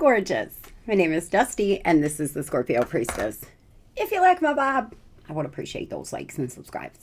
gorgeous. My name is Dusty, and this is the Scorpio Priestess. If you like my vibe, I would appreciate those likes and subscribes.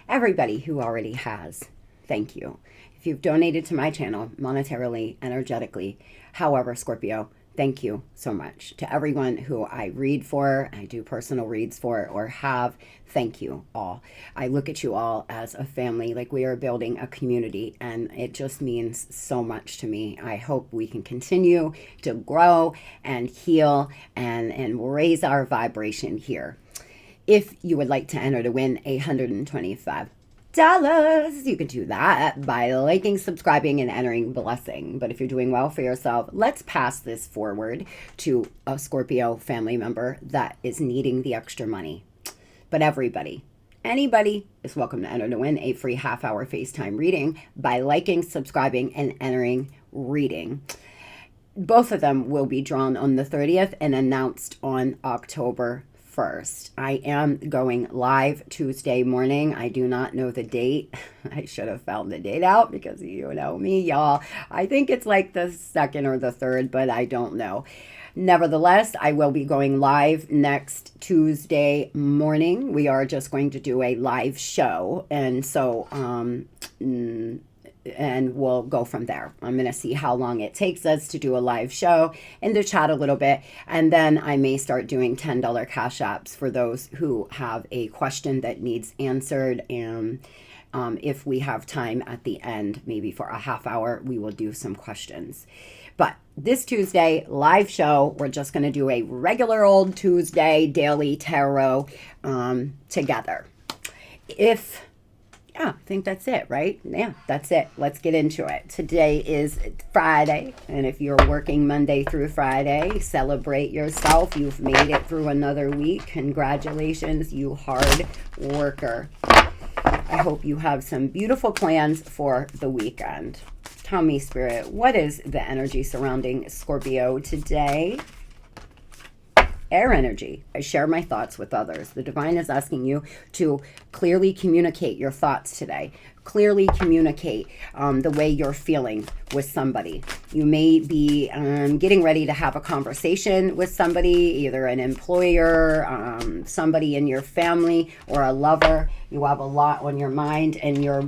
Everybody who already has, thank you. If you've donated to my channel monetarily, energetically, however, Scorpio, thank you so much. To everyone who I read for, I do personal reads for, or have, thank you all. I look at you all as a family, like we are building a community, and it just means so much to me. I hope we can continue to grow and heal and raise our vibration here. If you would like to enter to win $125, you can do that by liking, subscribing, and entering blessing. But if you're doing well for yourself, let's pass this forward to a Scorpio family member that is needing the extra money. But anybody is welcome to enter to win a free half-hour FaceTime reading by liking, subscribing, and entering reading. Both of them will be drawn on the 30th and announced on October 1st. I am going live Tuesday morning. I do not know the date. I should have found the date out because you know me, y'all. I think it's like the 2nd or the 3rd, but I don't know. Nevertheless, I will be going live next Tuesday morning. We are just going to do a live show, and so and we'll go from there. I'm going to see how long it takes us to do a live show and to chat a little bit. And then I may start doing $10 cash apps for those who have a question that needs answered. And if we have time at the end, maybe for a half hour, we will do some questions. But this Tuesday, live show, we're just going to do a regular old Tuesday daily tarot together. Yeah, I think that's it, right? Yeah, that's it. Let's get into it. Today is Friday, and if you're working Monday through Friday, celebrate yourself. You've made it through another week. Congratulations, you hard worker. I hope you have some beautiful plans for the weekend. Tell me, Spirit, what is the energy surrounding Scorpio today? Air energy. I share my thoughts with others. The divine is asking you to clearly communicate your thoughts today. Clearly communicate the way you're feeling with somebody. You may be getting ready to have a conversation with somebody, either an employer, somebody in your family, or a lover. You have a lot on your mind, and you're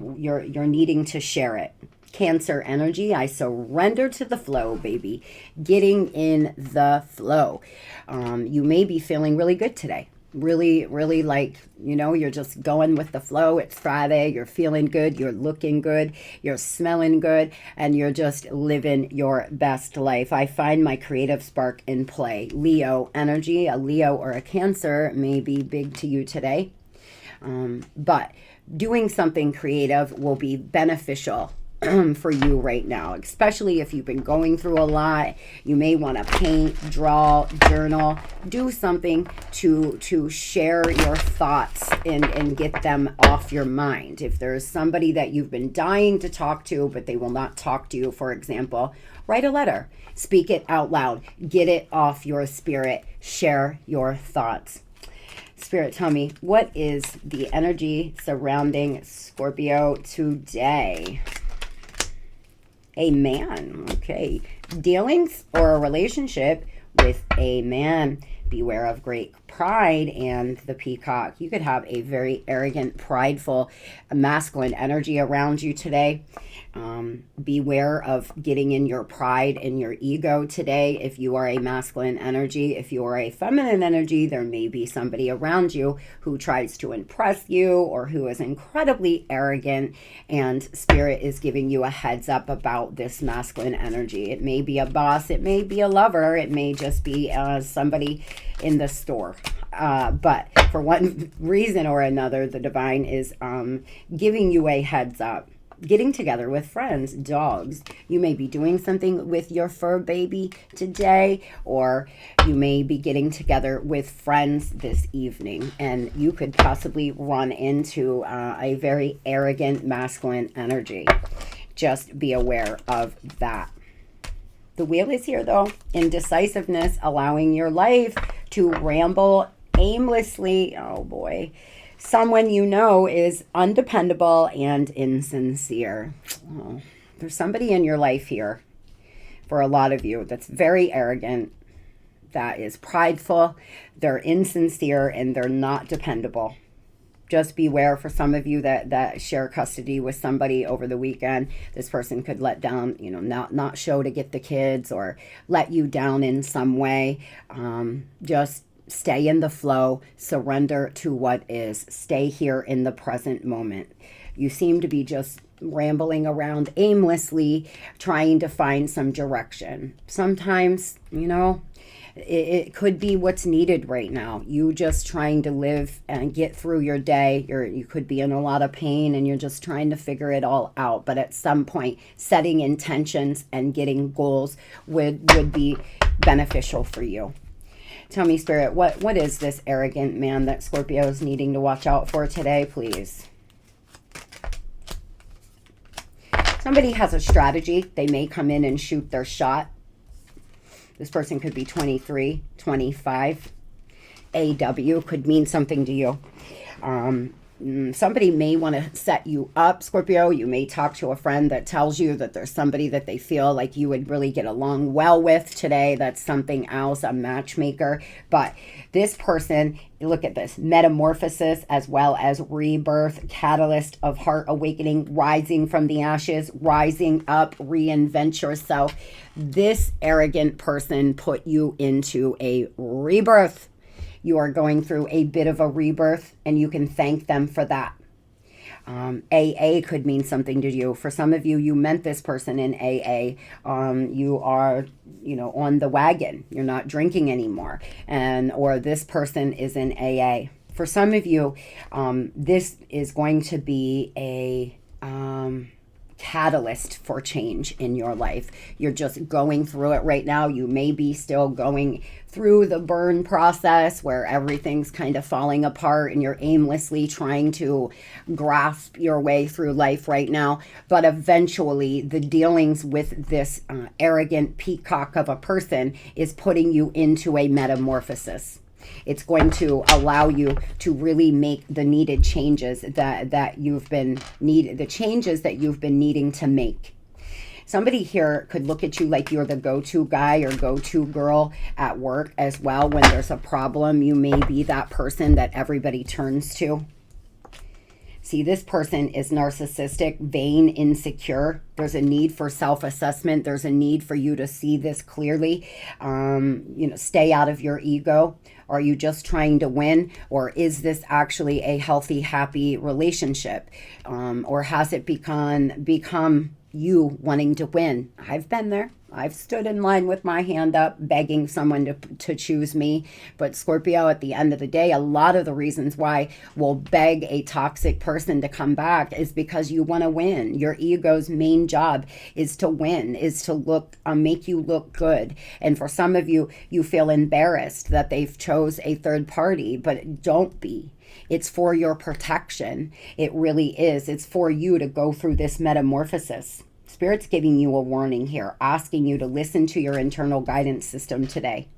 needing to share it. Cancer energy, I surrender to the flow, baby. Getting in the flow. You may be feeling really good today. Really, really like, you're just going with the flow. It's Friday. You're feeling good. You're looking good. You're smelling good. And you're just living your best life. I find my creative spark in play. Leo energy, a Leo or a Cancer may be big to you today. But doing something creative will be beneficial for you right now, especially if you've been going through a lot. You may want to paint, draw, journal, do something to share your thoughts and get them off your mind. If there's somebody that you've been dying to talk to, but they will not talk to you, for example, write a letter, speak it out loud, get it off your spirit, share your thoughts. Spirit, tell me, what is the energy surrounding Scorpio today? A man, okay. Dealings or a relationship with a man. Beware of great pride and the peacock. You could have a very arrogant, prideful, masculine energy around you today. Beware of getting in your pride and your ego today. If you are a masculine energy, if you are a feminine energy, there may be somebody around you who tries to impress you or who is incredibly arrogant, and Spirit is giving you a heads up about this masculine energy. It may be a boss, it may be a lover, it may just be somebody in the store. But for one reason or another, the divine is giving you a heads up. Getting together with friends, dogs. You may be doing something with your fur baby today, or you may be getting together with friends this evening, and you could possibly run into a very arrogant masculine energy. Just be aware of that. The wheel is here, though. Indecisiveness, allowing your life to ramble aimlessly. Oh, boy. Someone you know is undependable and insincere. Oh, there's somebody in your life here for a lot of you that's very arrogant, that is prideful, they're insincere, and they're not dependable. Just beware for some of you that share custody with somebody over the weekend. This person could let down, you know, not show to get the kids or let you down in some way. Just stay in the flow, surrender to what is, stay here in the present moment. You seem to be just rambling around aimlessly, trying to find some direction. Sometimes, you know, it could be what's needed right now. You just trying to live and get through your day. You could be in a lot of pain and you're just trying to figure it all out. But at some point, setting intentions and getting goals would be beneficial for you. Tell me, Spirit, what is this arrogant man that Scorpio is needing to watch out for today, please? Somebody has a strategy. They may come in and shoot their shot. This person could be 23, 25. AW could mean something to you. Somebody may want to set you up, Scorpio. You may talk to a friend that tells you that there's somebody that they feel like you would really get along well with today. That's something else, a matchmaker. But this person, look at this, metamorphosis as well as rebirth, catalyst of heart awakening, rising from the ashes, rising up, reinvent yourself. This arrogant person put you into a rebirth. You are going through a bit of a rebirth, and you can thank them for that. AA could mean something to you. For some of you, you met this person in AA. You are, you know, on the wagon. You're not drinking anymore. Or this person is in AA. For some of you, this is going to be a catalyst for change in your life. You're just going through it right now. You may be still going through the burn process where everything's kind of falling apart and you're aimlessly trying to grasp your way through life right now. But eventually the dealings with this arrogant peacock of a person is putting you into a metamorphosis. It's going to allow you to really make the needed changes that you've been the changes that you've been needing to make. Somebody here could look at you like you're the go-to guy or go-to girl at work as well. When there's a problem, you may be that person that everybody turns to. See, this person is narcissistic, vain, insecure. There's a need for self-assessment. There's a need for you to see this clearly. You know, stay out of your ego. Are you just trying to win? Or is this actually a healthy, happy relationship? Or has it become you wanting to win? I've been there. I've stood in line with my hand up, begging someone to choose me. But Scorpio, at the end of the day, a lot of the reasons why we'll beg a toxic person to come back is because you want to win. Your ego's main job is to win, is to look, make you look good. And for some of you, you feel embarrassed that they've chose a third party, but don't be. It's for your protection. It really is. It's for you to go through this metamorphosis. Spirit's giving you a warning here, asking you to listen to your internal guidance system today.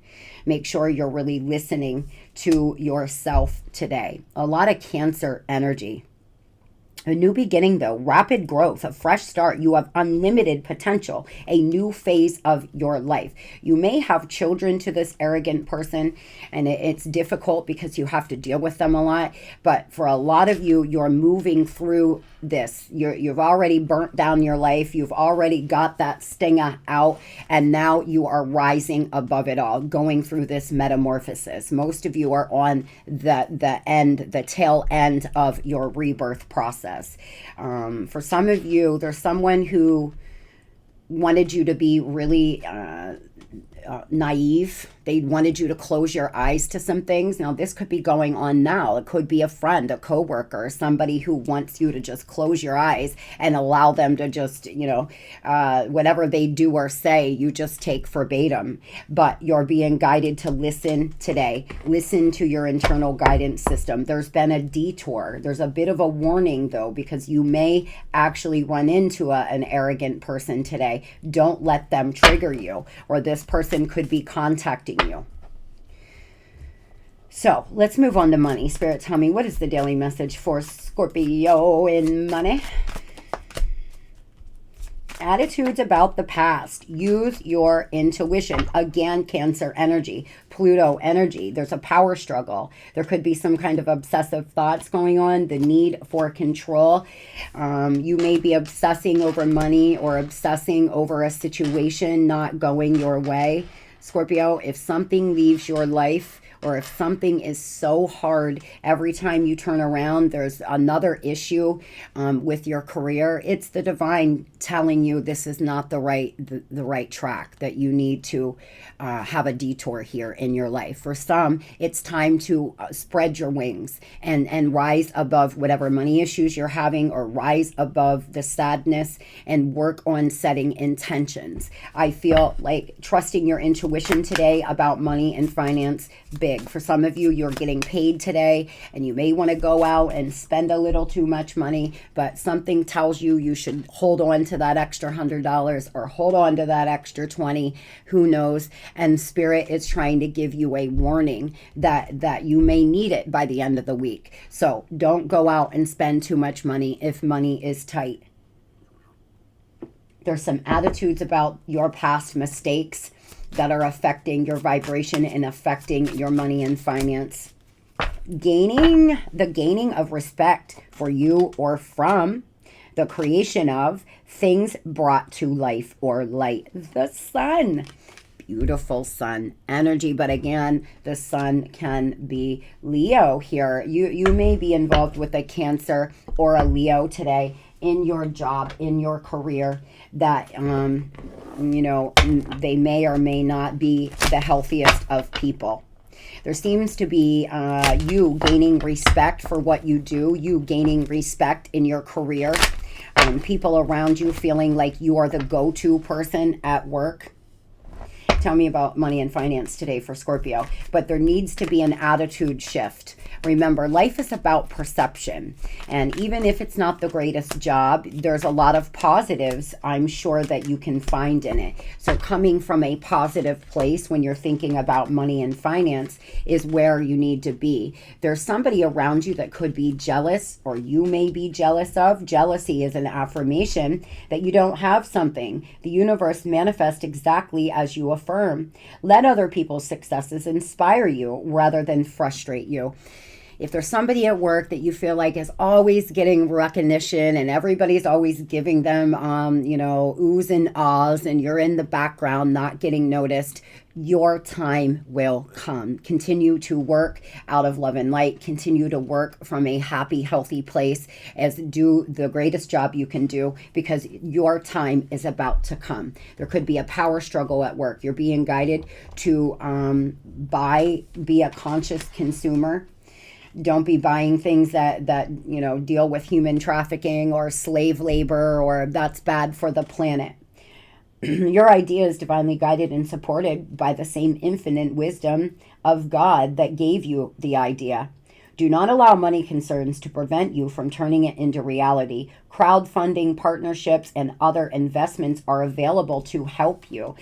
Make sure you're really listening to yourself today. A lot of Cancer energy. A new beginning, though, rapid growth, a fresh start. You have unlimited potential, a new phase of your life. You may have children to this arrogant person, and it's difficult because you have to deal with them a lot. But for a lot of you, you're moving through this. You've already burnt down your life. You've already got that stinger out, and now you are rising above it all, going through this metamorphosis. Most of you are on the tail end of your rebirth process. For some of you, there's someone who wanted you to be really naive. They wanted you to close your eyes to some things. Now, this could be going on now. It could be a friend, a coworker, somebody who wants you to just close your eyes and allow them to just, whatever they do or say, you just take verbatim. But you're being guided to listen today. Listen to your internal guidance system. There's been a detour. There's a bit of a warning, though, because you may actually run into an arrogant person today. Don't let them trigger you, or this person could be contacting you. So let's move on to money. Spirit, tell me, what is the daily message for Scorpio in money? Attitudes about the past. Use your intuition. Again, Cancer energy, Pluto energy. There's a power struggle. There could be some kind of obsessive thoughts going on, the need for control. You may be obsessing over money or obsessing over a situation not going your way. Scorpio, if something leaves your life, or if something is so hard, every time you turn around, there's another issue with your career, it's the divine telling you this is not the right track, that you need to have a detour here in your life. For some, it's time to spread your wings and rise above whatever money issues you're having, or rise above the sadness and work on setting intentions. I feel like trusting your intuition today about money and finance, big. For some of you, you're getting paid today and you may want to go out and spend a little too much money, but something tells you you should hold on to that extra $100 or hold on to that extra 20, who knows? And Spirit is trying to give you a warning that you may need it by the end of the week. So don't go out and spend too much money if money is tight. There's some attitudes about your past mistakes that are affecting your vibration and affecting your money and finance. Gaining of respect for you or from the creation of things brought to life or light. The sun. Beautiful sun energy, but again, the sun can be Leo here. You may be involved with a Cancer or a Leo today in your job, in your career, that they may or may not be the healthiest of people. There seems to be you gaining respect for what you do, you gaining respect in your career, people around you feeling like you are the go-to person at work. Tell me about money and finance today for Scorpio. But there needs to be an attitude shift. Remember, life is about perception. And even if it's not the greatest job, there's a lot of positives I'm sure that you can find in it. So coming from a positive place when you're thinking about money and finance is where you need to be. There's somebody around you that could be jealous, or you may be jealous of. Jealousy is an affirmation that you don't have something. The universe manifests exactly as you affirm. Let other people's successes inspire you rather than frustrate you. If there's somebody at work that you feel like is always getting recognition and everybody's always giving them, oohs and ahs, and you're in the background not getting noticed, your time will come. Continue to work out of love and light. Continue to work from a happy, healthy place, as do the greatest job you can do, because your time is about to come. There could be a power struggle at work. You're being guided to be a conscious consumer. Don't be buying things that deal with human trafficking or slave labor, or that's bad for the planet. Your idea is divinely guided and supported by the same infinite wisdom of God that gave you the idea. Do not allow money concerns to prevent you from turning it into reality. Crowdfunding, partnerships, and other investments are available to help you.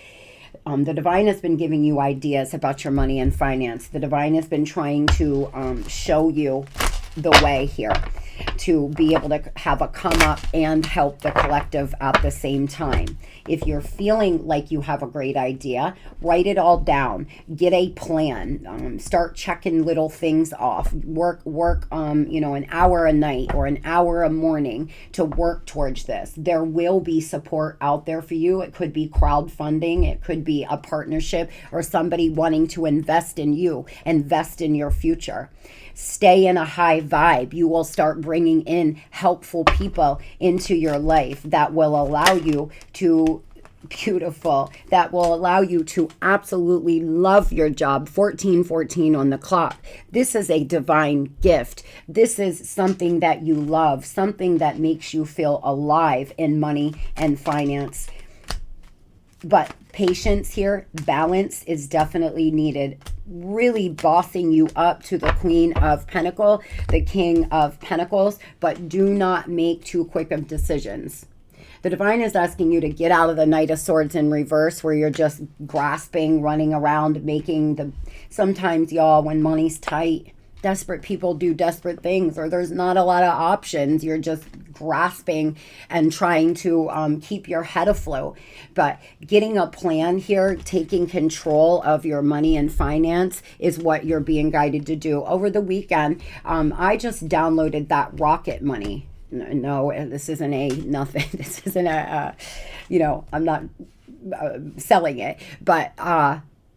The divine has been giving you ideas about your money and finance. The divine has been trying to show you the way here to be able to have a come up and help the collective at the same time. If you're feeling like you have a great idea, write it all down. Get a plan. Start checking little things off. Work an hour a night or an hour a morning to work towards this. There will be support out there for you. It could be crowdfunding. It could be a partnership, or somebody wanting to invest in you, invest in your future. Stay in a high vibe. You will start bringing in helpful people into your life that will allow you to absolutely love your job. 1414 on the clock. This is a divine gift. This is something that you love, something that makes you feel alive in money and finance. But patience here, balance is definitely needed. Really bossing you up to the Queen of Pentacles, the King of Pentacles, but do not make too quick of decisions. The divine is asking you to get out of the Knight of Swords in reverse, where you're just grasping, running around, sometimes, y'all, when money's tight, Desperate people do desperate things, or there's not a lot of options. You're just grasping and trying to keep your head afloat. But getting a plan here, taking control of your money and finance is what you're being guided to do. Over the weekend, I just downloaded that Rocket Money. No, this isn't a nothing. This isn't a, I'm not selling it, but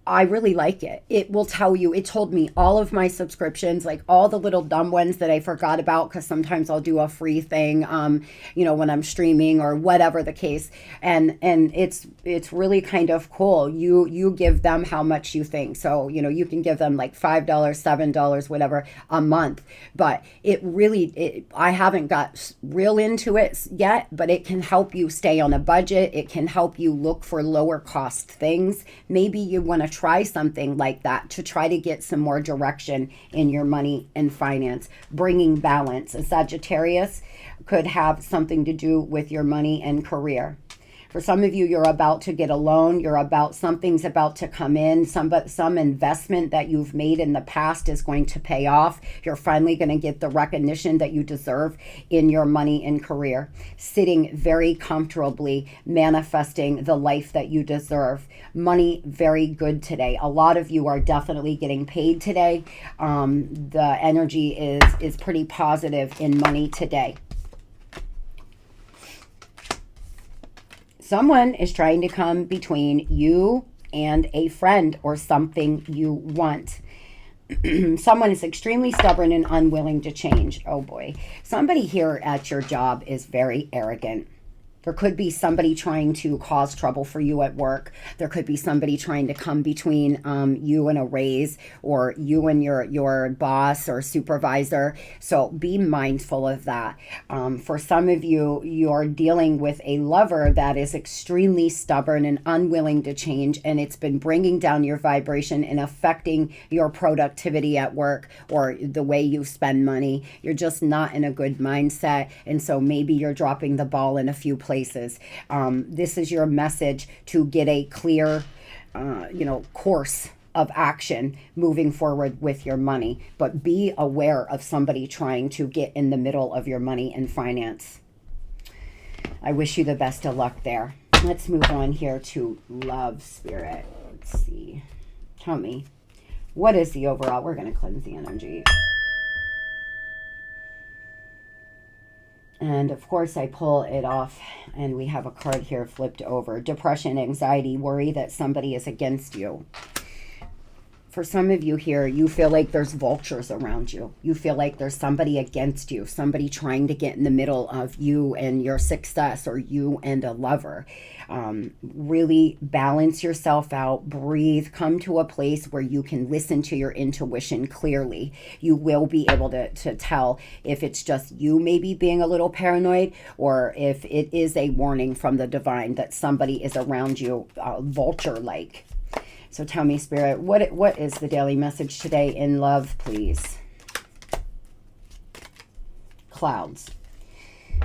I really like it. It will tell you, it told me all of my subscriptions, like all the little dumb ones that I forgot about, because sometimes I'll do a free thing, when I'm streaming or whatever the case. And it's really kind of cool. You give them how much you think. So, you can give them like $5, $7, whatever a month. But I haven't got real into it yet, but it can help you stay on a budget. It can help you look for lower cost things. Maybe you want to try something like that to try to get some more direction in your money and finance, bringing balance. A Sagittarius could have something to do with your money and career. For some of you, you're about to get a loan. Something's about to come in. Some investment that you've made in the past is going to pay off. You're finally going to get the recognition that you deserve in your money and career. Sitting very comfortably, manifesting the life that you deserve. Money, very good today. A lot of you are definitely getting paid today. The energy is pretty positive in money today. Someone is trying to come between you and a friend or something you want. Someone is extremely stubborn and unwilling to change. Oh boy. Somebody here at your job is very arrogant. There could be somebody trying to cause trouble for you at work. There could be somebody trying to come between you and a raise, or you and your boss or supervisor. So be mindful of that. For some of you, you're dealing with a lover that is extremely stubborn and unwilling to change, and it's been bringing down your vibration and affecting your productivity at work or the way you spend money. You're just not in a good mindset, and so maybe you're dropping the ball in a few places. This is your message to get a clear, course of action moving forward with your money. But be aware of somebody trying to get in the middle of your money and finance. I wish you the best of luck there. Let's move on here to love, spirit. Let's see. Tell me, what is the overall? We're going to cleanse the energy. And of course, I pull it off, and we have a card here flipped over. Depression, anxiety, worry that somebody is against you. For some of you here, you feel like there's vultures around you. You feel like there's somebody against you, somebody trying to get in the middle of you and your success, or you and a lover. Really balance yourself out, breathe, come to a place where you can listen to your intuition clearly. You will be able to tell if it's just you maybe being a little paranoid, or if it is a warning from the divine that somebody is around you, vulture-like. So tell me, Spirit, what is the daily message today in love, please? Clouds.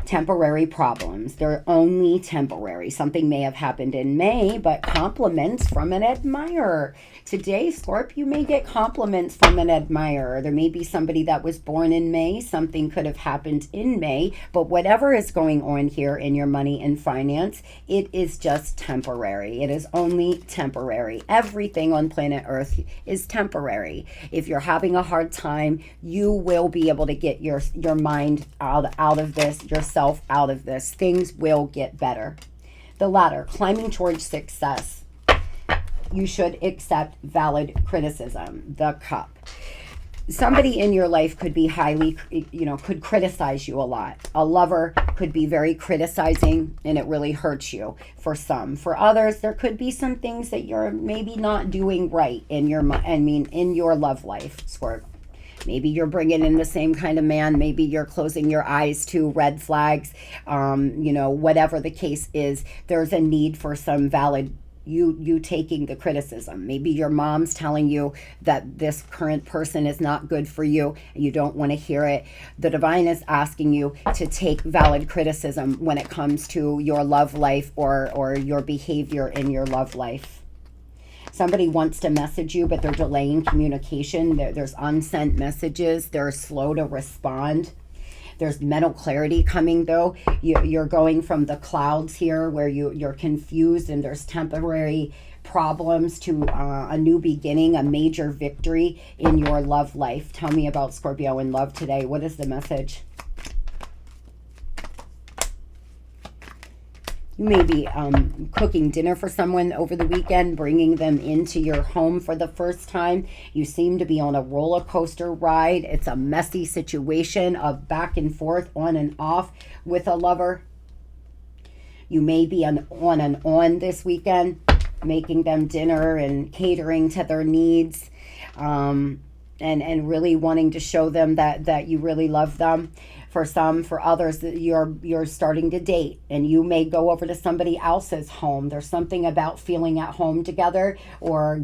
Temporary problems. They're only temporary. Something may have happened in May, but compliments from an admirer. Today, Scorp, you may get compliments from an admirer. There may be somebody that was born in May. Something could have happened in May, but whatever is going on here in your money and finance, it is just temporary. It is only temporary. Everything on planet Earth is temporary. If you're having a hard time, you will be able to get your mind out of this, yourself out of this. Things will get better. The ladder, climbing towards success. You should accept valid criticism. The cup. Somebody in your life could be highly, could criticize you a lot. A lover could be very criticizing, and it really hurts you for some. For others, there could be some things that you're maybe not doing right in your love life, Squirt. Maybe you're bringing in the same kind of man. Maybe you're closing your eyes to red flags. Whatever the case is, there's a need for some valid you taking the criticism. Maybe your mom's telling you that this current person is not good for you and you don't want to hear it. The divine is asking you to take valid criticism when it comes to your love life or your behavior in your love life. Somebody wants to message you, but they're delaying communication. There's unsent messages. They're slow to respond. There's mental clarity coming, though. You're going from the clouds here where you're confused and there's temporary problems to a new beginning, a major victory in your love life. Tell me about Scorpio in love today. What is the message? You may be cooking dinner for someone over the weekend, bringing them into your home for the first time. You seem to be on a roller coaster ride. It's a messy situation of back and forth, on and off with a lover. You may be on and on this weekend, making them dinner and catering to their needs, and really wanting to show them that you really love them. For some, for others, you're starting to date, and you may go over to somebody else's home. There's something about feeling at home together, or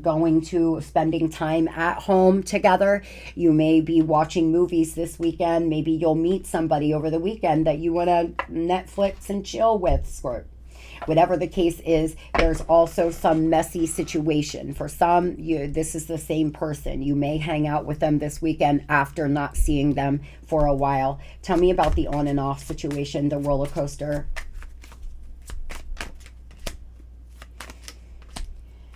spending time at home together. You may be watching movies this weekend. Maybe you'll meet somebody over the weekend that you want to Netflix and chill with, Scorp. Whatever the case is, there's also some messy situation. For some, this is the same person. You may hang out with them this weekend after not seeing them for a while. Tell me about the on and off situation, the roller coaster.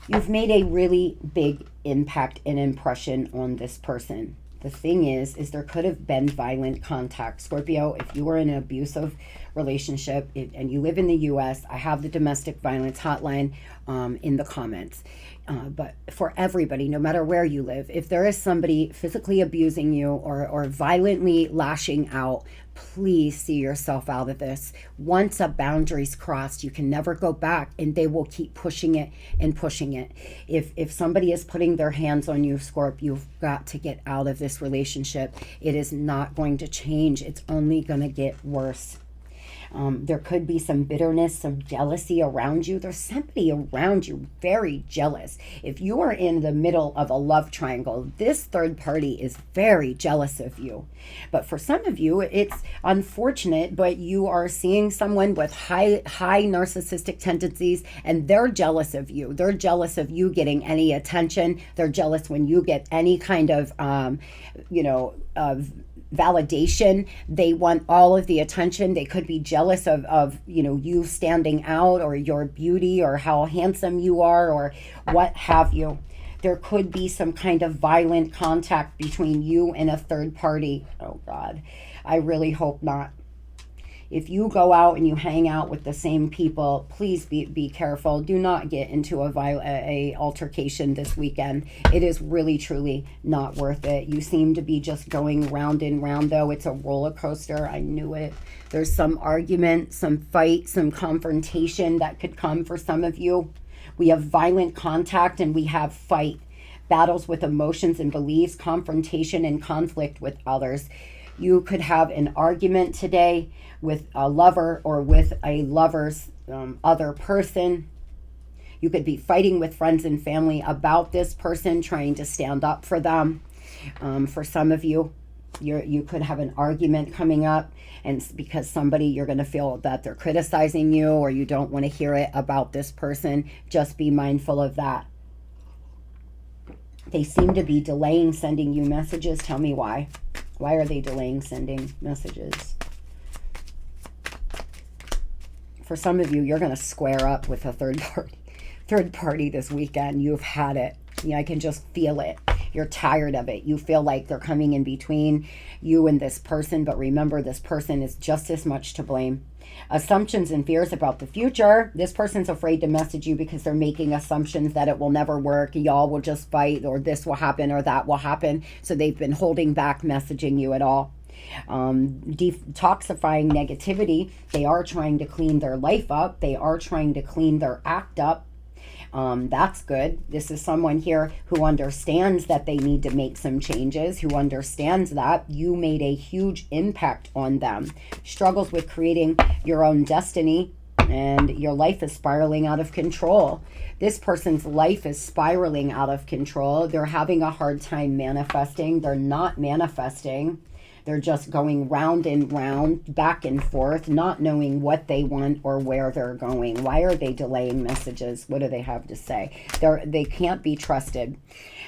You've made a really big impact and impression on this person. The thing is there could have been violent contact. Scorpio, if you were in an abusive relationship and you live in the U.S., I have the domestic violence hotline in the comments. But for everybody, no matter where you live, if there is somebody physically abusing you or violently lashing out, please see yourself out of this. Once a boundary's crossed, you can never go back, and they will keep pushing it and pushing it. If somebody is putting their hands on you, Scorp, you've got to get out of this relationship. It is not going to change. It's only going to get worse. There could be some bitterness, some jealousy around you. There's somebody around you very jealous. If you are in the middle of a love triangle, this third party is very jealous of you. But for some of you, it's unfortunate, but you are seeing someone with high narcissistic tendencies, and they're jealous of you. They're jealous of you getting any attention. They're jealous when you get any kind of, validation. They want all of the attention. They could be jealous of you standing out, or your beauty, or how handsome you are, or what have you. There could be some kind of violent contact between you and a third party. Oh God, I really hope not. If you go out and you hang out with the same people, please be careful. Do not get into a altercation this weekend. It is really, truly not worth it. You seem to be just going round and round, though. It's a roller coaster. I knew it. There's some argument, some fight, some confrontation that could come for some of you. We have violent contact and we have fight. Battles with emotions and beliefs, confrontation and conflict with others. You could have an argument today with a lover or with a lover's other person. You could be fighting with friends and family about this person, trying to stand up for them. For some of you, you could have an argument coming up, and because you're going to feel that they're criticizing you, or you don't want to hear it about this person. Just be mindful of that. They seem to be delaying sending you messages. Tell me why. Why are they delaying sending messages? For some of you, you're going to square up with a third party this weekend. You've had it. I can just feel it. You're tired of it. You feel like they're coming in between you and this person, but remember, this person is just as much to blame. Assumptions and fears about the future. This person's afraid to message you because they're making assumptions that it will never work. Y'all will just fight, or this will happen, or that will happen. So they've been holding back messaging you at all. Detoxifying negativity. They are trying to clean their life up. They are trying to clean their act up. That's good. This is someone here who understands that they need to make some changes, who understands that you made a huge impact on them. Struggles with creating your own destiny, and your life is spiraling out of control. This person's life is spiraling out of control. They're having a hard time manifesting. They're not manifesting. They're just going round and round, back and forth, not knowing what they want or where they're going. Why are they delaying messages? What do they have to say? They can't be trusted.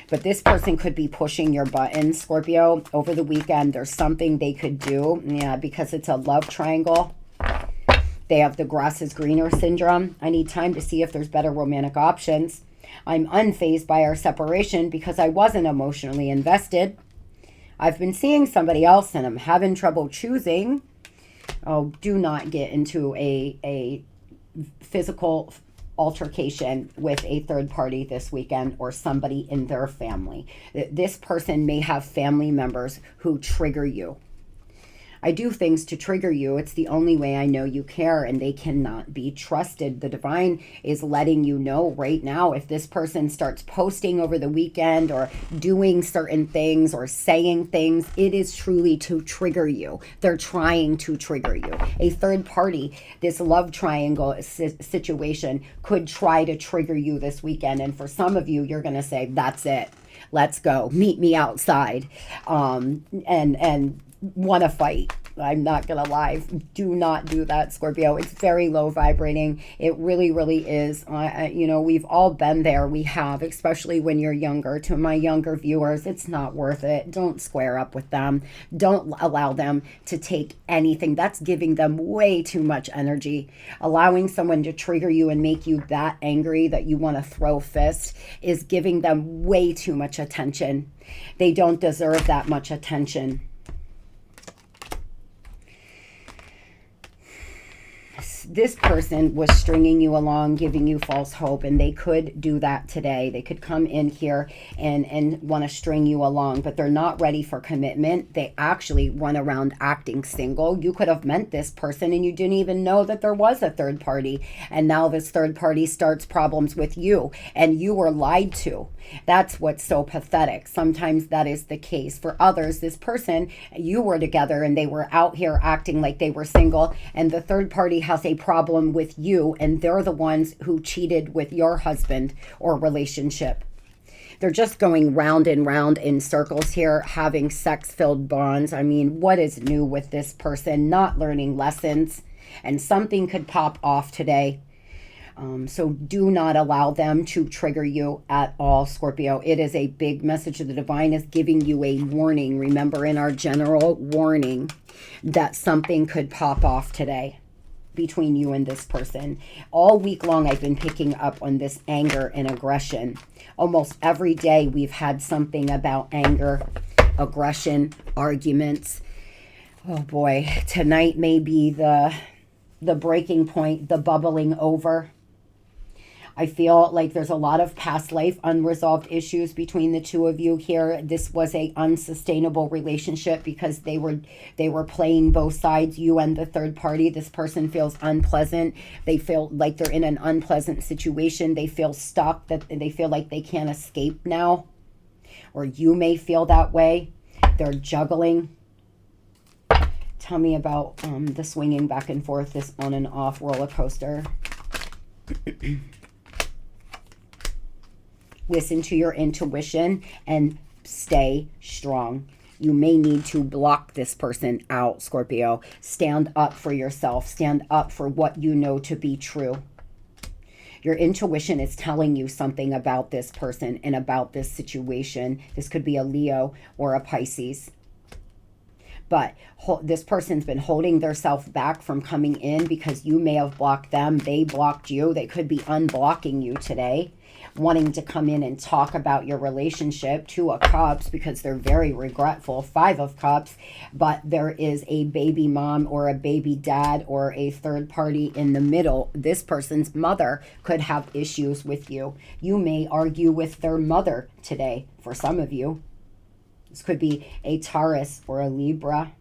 But this person could be pushing your buttons, Scorpio, over the weekend. There's something they could do. Yeah, because it's a love triangle. They have the grass is greener syndrome. I need time to see if there's better romantic options. I'm unfazed by our separation because I wasn't emotionally invested. I've been seeing somebody else and I'm having trouble choosing. Oh, do not get into a physical altercation with a third party this weekend or somebody in their family. This person may have family members who trigger you. I do things to trigger you. It's the only way I know you care, and they cannot be trusted. The divine is letting you know right now, if this person starts posting over the weekend or doing certain things or saying things, it is truly to trigger you. They're trying to trigger you. A third party, this love triangle situation could try to trigger you this weekend. And for some of you, you're going to say, that's it. Let's go. Meet me outside. And want to fight. I'm not going to lie. Do not do that, Scorpio. It's very low vibrating. It really, really is. You know, we've all been there. We have, especially when you're younger. To my younger viewers, it's not worth it. Don't square up with them. Don't allow them to take anything. That's giving them way too much energy. Allowing someone to trigger you and make you that angry that you want to throw fists is giving them way too much attention. They don't deserve that much attention. This person was stringing you along, giving you false hope, and they could do that today. They could come in here and want to string you along, but they're not ready for commitment. They actually run around acting single. You could have met this person and you didn't even know that there was a third party, and now this third party starts problems with you, and you were lied to. That's what's so pathetic. Sometimes that is the case. For others, this person, you were together and they were out here acting like they were single, and the third party has a problem with you, and they're the ones who cheated with your husband or relationship. They're just going round and round in circles here, having sex-filled bonds. I mean, what is new with this person? Not learning lessons, and something could pop off today. So do not allow them to trigger you at all, Scorpio. It is a big message. The divine is giving you a warning. Remember, in our general warning, that something could pop off today between you and this person. All week long, I've been picking up on this anger and aggression. Almost every day, we've had something about anger, aggression, arguments. Oh boy, tonight may be the breaking point, the bubbling over. I feel like there's a lot of past life unresolved issues between the two of you here. This was a unsustainable relationship because they were playing both sides, you and the third party. This person feels unpleasant. They feel like they're in an unpleasant situation. They feel stuck, that they feel like they can't escape now. Or you may feel that way. They're juggling. Tell me about the swinging back and forth, this on and off roller coaster. Listen to your intuition and stay strong. You may need to block this person out, Scorpio. Stand up for yourself. Stand up for what you know to be true. Your intuition is telling you something about this person and about this situation. This could be a Leo or a Pisces. But this person's been holding themselves back from coming in because you may have blocked them. They blocked you. They could be unblocking you today, wanting to come in and talk about your relationship. 2 of Cups, because they're very regretful. 5 of Cups, but there is a baby mom or a baby dad or a third party in the middle. This person's mother could have issues with you. You may argue with their mother today for some of you. This could be a Taurus or a Libra.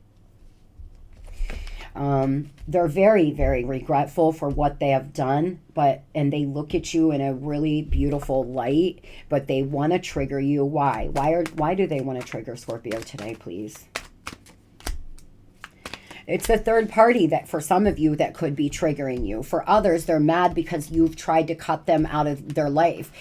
They're very, very regretful for what they have done, and they look at you in a really beautiful light, but they want to trigger you. Why? Why do they want to trigger Scorpio today, please? It's a third party that for some of you that could be triggering you. For others, they're mad because you've tried to cut them out of their life,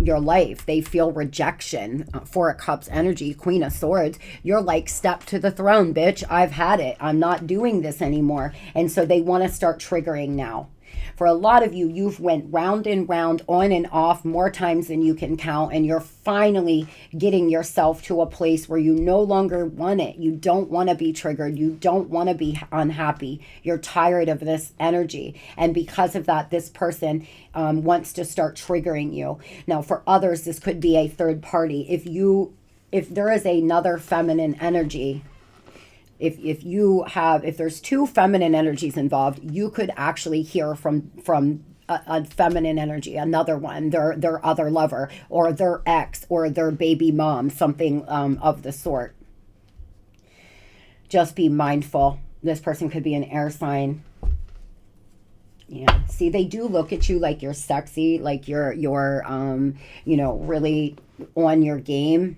your life. They feel rejection. Four of Cups energy, Queen of Swords. You're like, step to the throne, bitch. I've had it. I'm not doing this anymore. And so they want to start triggering now. For a lot of you, you've went round and round, on and off, more times than you can count, and you're finally getting yourself to a place where you no longer want it. You don't want to be triggered. You don't want to be unhappy. You're tired of this energy. And because of that, this person wants to start triggering you. Now, for others, this could be a third party. If there is another feminine energy, if there's two feminine energies involved, you could actually hear from a feminine energy, another one, their other lover, or their ex, or their baby mom, something of the sort. Just be mindful. This person could be an air sign. Yeah. See, they do look at you like you're sexy, like you're really on your game.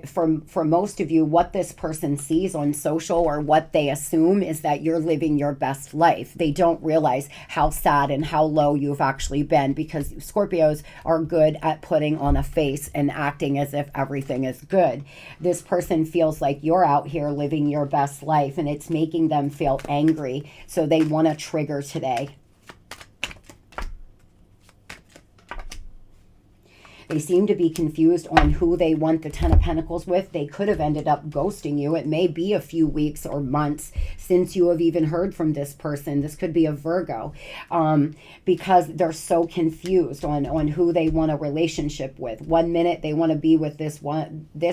For most of you, what this person sees on social, or what they assume, is that you're living your best life. They don't realize how sad and how low you've actually been, because Scorpios are good at putting on a face and acting as if everything is good. This person feels like you're out here living your best life, and it's making them feel angry. So they want to trigger today. They seem to be confused on who they want the Ten of Pentacles with. They could have ended up ghosting you. It may be a few weeks or months since you have even heard from this person. This could be a Virgo, because they're so confused on who they want a relationship with. One minute they want to be with this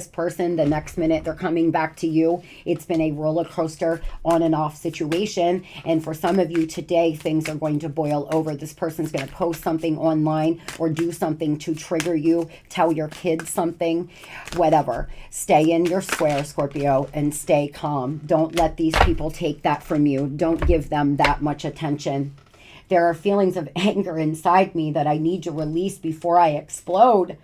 person. The next minute they're coming back to you. It's been a roller coaster on and off situation. And for some of you today, things are going to boil over. This person's going to post something online or do something to trigger you. Tell your kids something, whatever. Stay in your square, Scorpio, and stay calm. Don't let these people take that from you. Don't give them that much attention. There are feelings of anger inside me that I need to release before I explode.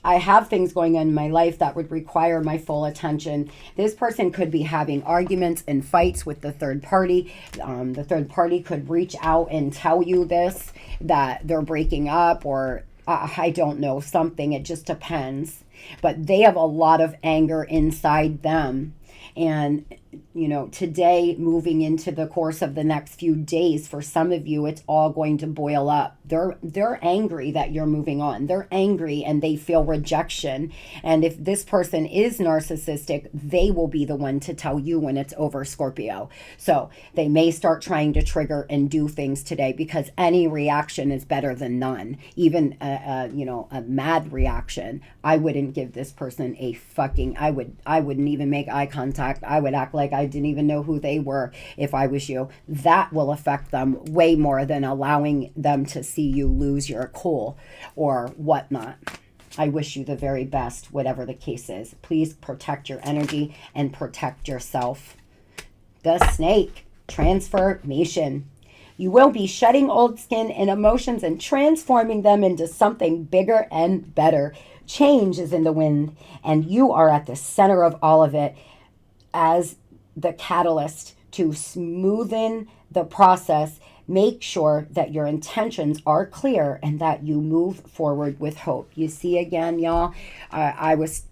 I have things going on in my life that would require my full attention. This person could be having arguments and fights with the third party. The third party could reach out and tell you this, that they're breaking up, or I don't know, something. It just depends. But they have a lot of anger inside them. And, today, moving into the course of the next few days, for some of you, it's all going to boil up. They're angry that you're moving on. They're angry and they feel rejection. And if this person is narcissistic, they will be the one to tell you when it's over, Scorpio. So they may start trying to trigger and do things today, because any reaction is better than none. Even, a mad reaction. I wouldn't give this person a fucking, I wouldn't even make eye contact. I would act like I didn't even know who they were if I was you. That will affect them way more than allowing them to see you lose your cool or whatnot. I wish you the very best, whatever the case is. Please protect your energy and protect yourself. The Snake, transformation. You will be shedding old skin and emotions and transforming them into something bigger and better. Change is in the wind, and you are at the center of all of it as the catalyst to smoothen the process. Make sure that your intentions are clear and that you move forward with hope. You see, again, y'all, I was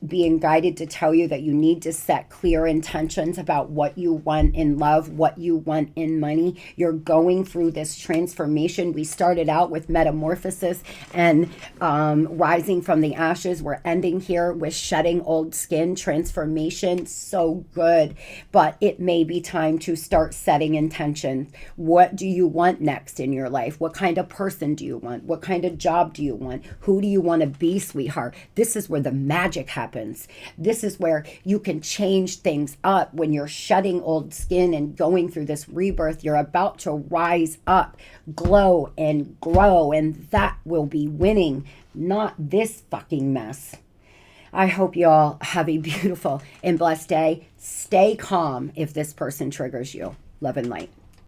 being guided to tell you that you need to set clear intentions about what you want in love, what you want in money. You're going through this transformation. We started out with metamorphosis and rising from the ashes. We're ending here with shedding old skin, transformation. So good. But it may be time to start setting intentions. What do you want next in your life? What kind of person do you want? What kind of job do you want? Who do you want to be, sweetheart? This is where the magic happens. This is where you can change things up. When you're shedding old skin and going through this rebirth, you're about to rise up, glow and grow, and that will be winning, not this fucking mess. I hope you all have a beautiful and blessed day. Stay calm if this person triggers you. Love and light.